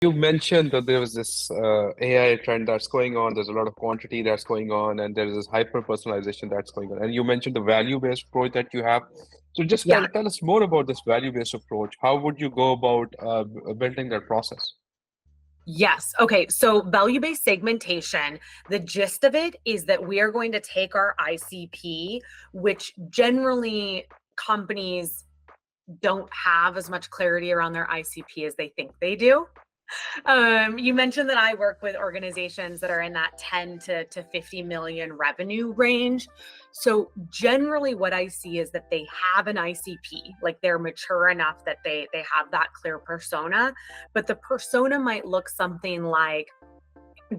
You mentioned that there was this AI trend that's going on. There's a lot of quantity that's going on, and there is this hyper personalization that's going on. And you mentioned the value-based approach that you have. So just Yeah. tell us more about this value-based approach. How would you go about building that process? Yes. Okay. So value-based segmentation, the gist of it is that we are going to take our ICP, which generally companies don't have as much clarity around their ICP as they think they do. You mentioned that I work with organizations that are in that 10 to 50 million revenue range. So generally what I see is that they have an ICP, like they're mature enough that they have that clear persona, but the persona might look something like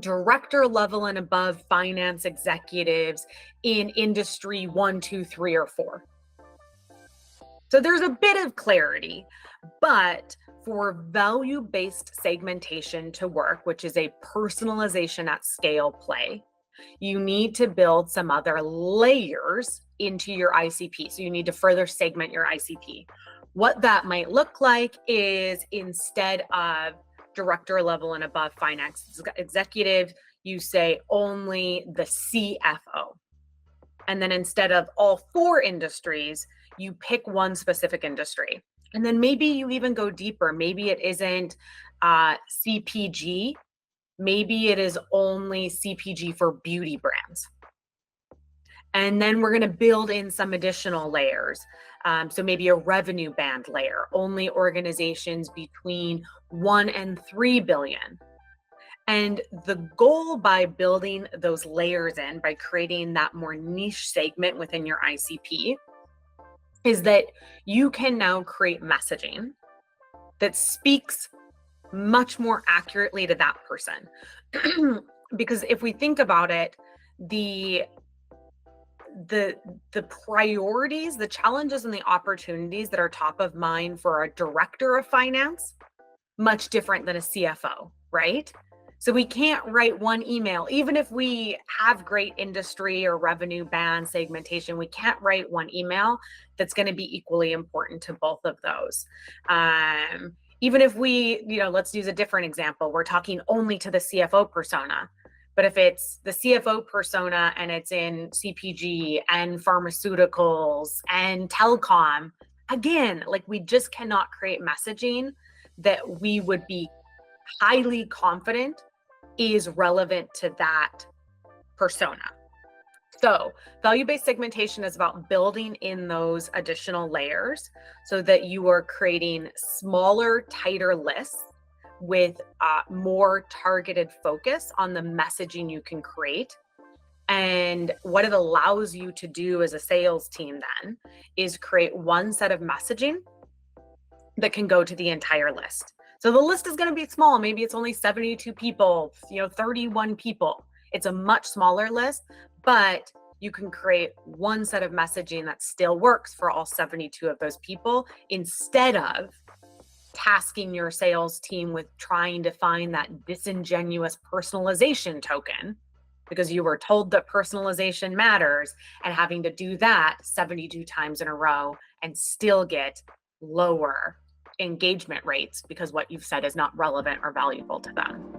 director level and above finance executives in industry 1, 2, 3, or 4. So there's a bit of clarity, but for value-based segmentation to work, which is a personalization at scale play, you need to build some other layers into your ICP. So you need to further segment your ICP. What that might look like is instead of director level and above finance executive, you say only the CFO. And then instead of all 4 industries, you pick one specific industry. And then maybe you even go deeper. Maybe it isn't CPG. Maybe it is only CPG for beauty brands. And then we're going to build in some additional layers. So maybe a revenue band layer, only organizations between 1 and 3 billion. And the goal by building those layers in, by creating that more niche segment within your ICP, is that you can now create messaging that speaks much more accurately to that person. Because if we think about it, the priorities, the challenges and the opportunities that are top of mind for a director of finance, much different than a CFO, right? So we can't write one email, even if we have great industry or revenue band segmentation, we can't write one email that's going to be equally important to both of those. Even if we, let's use a different example. We're talking only to the CFO persona. But if it's the CFO persona and it's in CPG and pharmaceuticals and telecom, again, like we just cannot create messaging that we would be highly confident is relevant to that persona. So value-based segmentation is about building in those additional layers so that you are creating smaller, tighter lists with more targeted focus on the messaging you can create. And what it allows you to do as a sales team then is create one set of messaging that can go to the entire list. So the list is going to be small. Maybe it's only 72 people, 31 people. It's a much smaller list, but you can create one set of messaging that still works for all 72 of those people instead of tasking your sales team with trying to find that disingenuous personalization token because you were told that personalization matters and having to do that 72 times in a row and still get lower engagement rates because what you've said is not relevant or valuable to them.